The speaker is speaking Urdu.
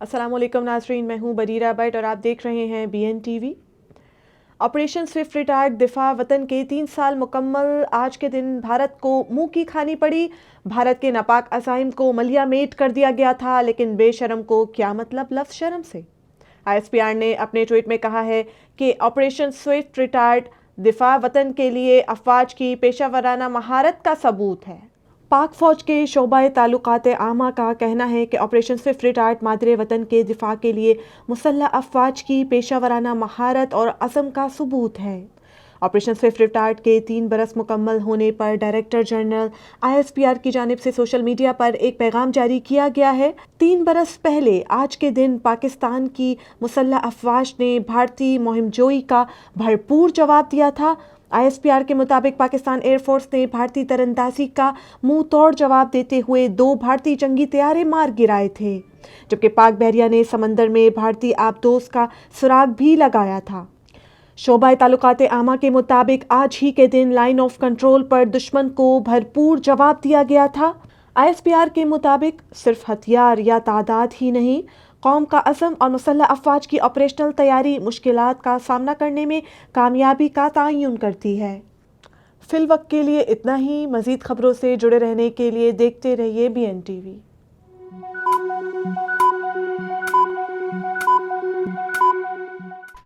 السلام علیکم ناظرین، میں ہوں بریرہ بٹ اور آپ دیکھ رہے ہیں B N T V. Operation swift retort دفاع وطن کے 3 سال مکمل آج کے دن بھارت کو منہ کی کھانی پڑی۔ بھارت کے ناپاک عزائم کو ملیا میٹ کر دیا گیا تھا، لیکن بے شرم کو کیا مطلب لفظ شرم سے؟ ISPR نے اپنے ٹویٹ میں کہا ہے کہ آپریشن سوئفٹ ریٹارڈ دفاع وطن کے لیے افواج کی پیشہ ورانہ مہارت کا ثبوت ہے۔ پاک فوج کے شعبہ تعلقات عامہ کا کہنا ہے کہ آپریشن سوئفٹ ریٹارڈ مادر وطن کے دفاع کے لیے مسلح افواج کی پیشہ ورانہ مہارت اور عزم کا ثبوت ہے۔ آپریشن سوئفٹ ریٹارڈ کے 3 برس مکمل ہونے پر ڈائریکٹر جنرل ISPR کی جانب سے سوشل میڈیا پر ایک پیغام جاری کیا گیا ہے۔ 3 برس پہلے آج کے دن پاکستان کی مسلح افواج نے بھارتی مہم جوئی کا بھرپور جواب دیا تھا۔ ISPR کے مطابق پاکستان ایئر فورس نے بھارتی تیراندازی کا منہ توڑ جواب دیتے ہوئے 2 بھارتی جنگی طیارے مار گرائے تھے، جبکہ پاک بحریہ نے سمندر میں بھارتی آبدوز کا سراغ بھی لگایا تھا۔ شعبہ تعلقات عامہ کے مطابق آج ہی کے دن لائن آف کنٹرول پر دشمن کو بھرپور جواب دیا گیا تھا۔ ISPR کے مطابق صرف ہتھیار یا تعداد ہی نہیں، قوم کا عزم اور مسلح افواج کی آپریشنل تیاری مشکلات کا سامنا کرنے میں کامیابی کا تعین کرتی ہے۔ فی الوقت کے لیے اتنا ہی۔ مزید خبروں سے جڑے رہنے کے لیے دیکھتے رہیے BN TV۔